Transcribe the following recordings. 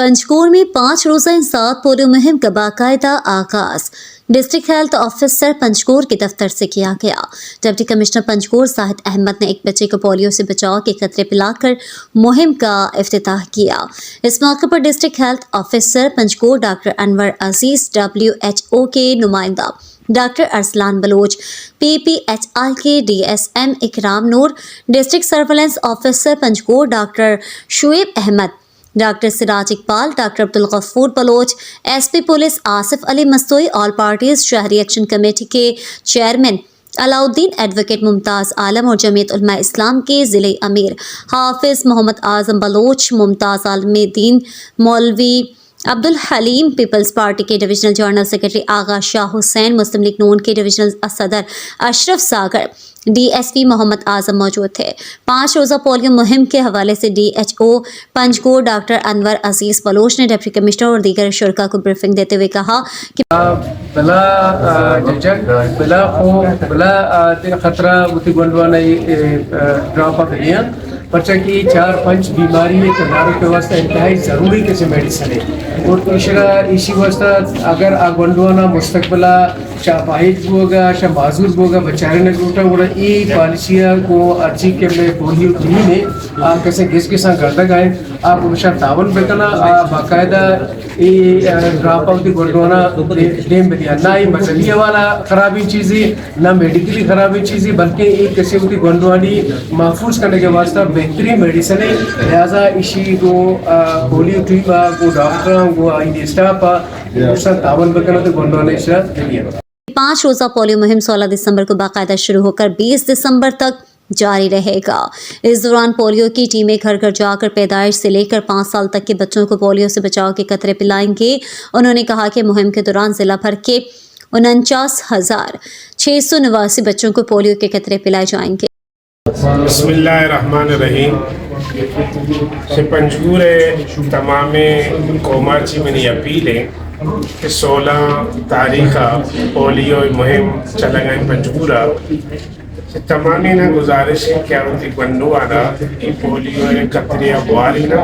पंचकूर में 5 रोज़ा इंसाफ पोलियो मुहिम का बाकायदा आगाज डिस्ट्रिक्ट हेल्थ ऑफिसर पंचकूर के दफ्तर से किया गया। डिप्टी कमिश्नर पंचकूर साहिद अहमद ने एक बच्चे को पोलियो से बचाव के खतरे पिलाकर मुहिम का इफ्तिताह किया। इस मौके पर district health officer Panjgur doctor Anwar Aziz, WHO के नुमाइंदा डॉक्टर अरसलान बलोच, PPHI के DSM Ikram Noor, district surveillance officer Panjgur doctor Shoaib Ahmed, doctor Siraj Iqbal, doctor Abdul Ghafoor Baloch, SP police Asif Ali Mastoi, all parties शहरी एक्शन कमेटी के चेयरमैन अलाउद्दीन, एडवोकेट मुमताज़ आलम और जमीयत उलमा इस्लाम के ज़िले अमीर हाफिज मोहम्मद आज़म बलोच, मुमताज़ आलम-ए-दीन मौलवी अब्दुल हलीम, पीपल्स पार्टी के डिविजनल जनरल सेक्रेटरी आगा शाह हुसैन, मुस्लिम लीग नून के डिविजनल सदर अशरफ सागर, DSP मोहम्मद आजम मौजूद थे। 5 रोज़ा पोलियो मुहिम के हवाले से DHO पंचकूर डॉक्टर अनवर अजीज बलोच ने डिप्टी कमिश्नर और दीगर शुरका को ब्रीफिंग देते हुए कहा कि बच्चा की 4-5 बीमारी है तदारुक के वास्ते इंतहाई ज़रूरी किसी मेडिसिन है और इसी वास्ते अगर आगवंडवाना मुस्तकबला शापाहिद होगा शा माजूर होगा बचाने ने गोटा और ई पॉलिसियाँ को अच्छी के में पोलियो टीम है आप कैसे किस के साथ करता गए आप उनका तावन बेकना बाकायदा ये ड्रॉप आउट गोंडवाना डेम में दिया ना ही मजहबी वाला ख़राबी चीज़ें ना मेडिकली ख़राबी चीज़ें बल्कि एक किसी की गोंडवानी महफूज करने के वास्ते बेहतरीन मेडिसिन है। लिहाजा इसी को पोलियो टीम को डॉक्टर को आई स्टाफ उसका तावन बेकना तो गोंडवाना इशरा दिया। 5 रोज़ा पोलियो मुहिम 16 दिसंबर को बाकायदा शुरू होकर 20 दिसंबर तक जारी रहेगा। इस दौरान पोलियो की टीमें घर घर जाकर पैदाइश से लेकर 5 साल तक के बच्चों को पोलियो से बचाव के कतरे पिलाएंगे। उन्होंने कहा कि मुहिम के दौरान जिला भर के 49,689 बच्चों को पोलियो के कतरे पिलाए जाएंगे। बिस्मिल्लाहिर्रहमानिर्रहीम। पंचकूर तमाम कौमाची में अपील है कि 16 तारीख पोलियो मुहिम चला गए पंचकूरा तमामी ना गुजारिश है क्या होती बंडू आना ये पोलियो कतरे बुआरी ना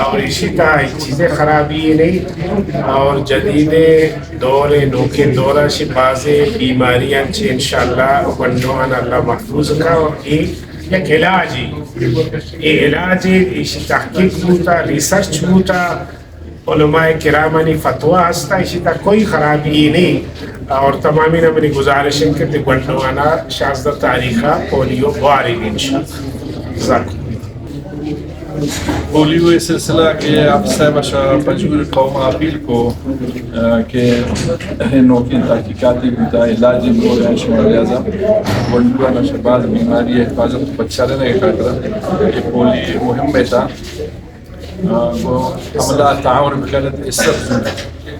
और इसी तरह चीज़ें खराबी नहीं और जदीद दौर नोके दौरा से बाज़े बीमारियाँ इंशाअल्लाह बंडू आना अल्लाह महफूज का और एक इलाज ये इलाज इसी तहकीक होता रिसर्च होता उलमाए किरामानी फतवा हस्ता इसी तक कोई ख़राबी नहीं और तमामी ने मेरी गुजारिश है कि बंडवाना शाज़दा तारीख़ा पोलियो वारी इंशाअल्लाह पोलियो ये सिलसिला के आप साहब पंचकूर कौम अपील को के नौकी तहकीकाती होता इलाज लिहाजा बंडवाना शबाज बीमारी हिफाजत बच्चा रहने के खातिर ये पोलियो मुहिम में था वो हमला ताउन बकरत इसब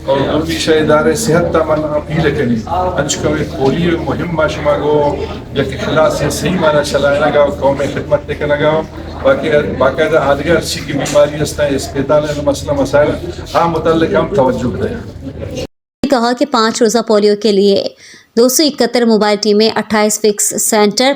और हमेशा इदारे सेहत तमन अपील करी अंचकवे पोलियो मुहिम माशमा को यके खिलाफ से सही माना चलाना गा कौम में खिदमत करना गा बाकायदा आदगर अच्छी की बीमारी हस्ता अस्पताल में मसला मसाइल आम मुतल्लिक हम तवज्जो दें। कहा कि 5 रोज़ा पोलियो के लिए 271 मोबाइल टीमें, 28 फिक्स सेंटर,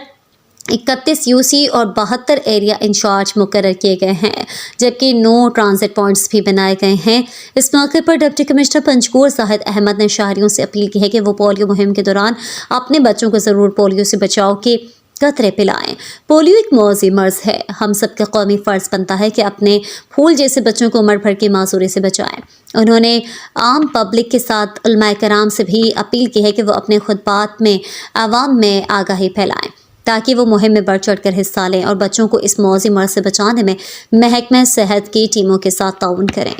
31 UC और 72 एरिया इंचार्ज मुकर्रर किए गए हैं, जबकि 9 ट्रांजिट पॉइंट्स भी बनाए गए हैं। इस मौके पर डिप्टी कमिश्नर पंचकूर साहिद अहमद ने शहरियों से अपील की है कि वो पोलियो मुहिम के दौरान अपने बच्चों को ज़रूर पोलियो से बचाव के कतरे पिलाएं। पोलियो एक मौजी मर्ज़ है, हम सबका कौमी फ़र्ज़ बनता है कि अपने फूल जैसे बच्चों को उम्र भर की मासूरी से बचाएं। उन्होंने आम पब्लिक के साथ उलमाए कराम से भी अपील की है कि वो अपने खुतबात में आवाम में आगाही फैलाएं ताकि वो मुहिम में बढ़ चढ़ कर हिस्सा लें और बच्चों को इस मौजी मर्ज़ से बचाने में महकमा सेहत की टीमों के साथ ताउन करें।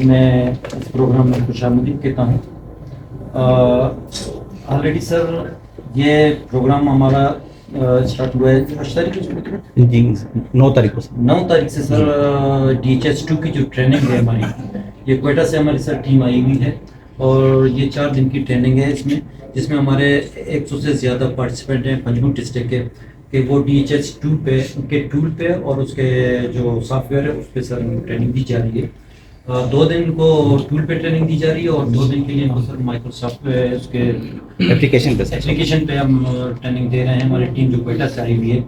मैं इस प्रोग्राम में खुशामदीद कहता हूँ। ऑलरेडी सर ये प्रोग्राम हमारा स्टार्ट हुआ है 8 तारीख को जी 9 तारीख को 9 तारीख से सर DHS2 की जो ट्रेनिंग है हमारी ये क्वेटा से हमारी सर टीम आई हुई है और ये 4 दिन की ट्रेनिंग है जिसमें हमारे 100 से ज़्यादा पार्टिसिपेंट हैं पंचकूर डिस्ट्रिक्ट के कि वो DHS2 पे उनके टूल पे और उसके जो सॉफ्टवेयर है उस पर सर ट्रेनिंग दी जा रही है। 2 दिन को टूल पे ट्रेनिंग दी जा रही है और 2 दिन के लिए हम सर माइक्रोसॉफ्ट पे उसके एप्लीकेशन पे हम ट्रेनिंग दे रहे हैं। हमारी टीम जो क्वेटा से आई हुई है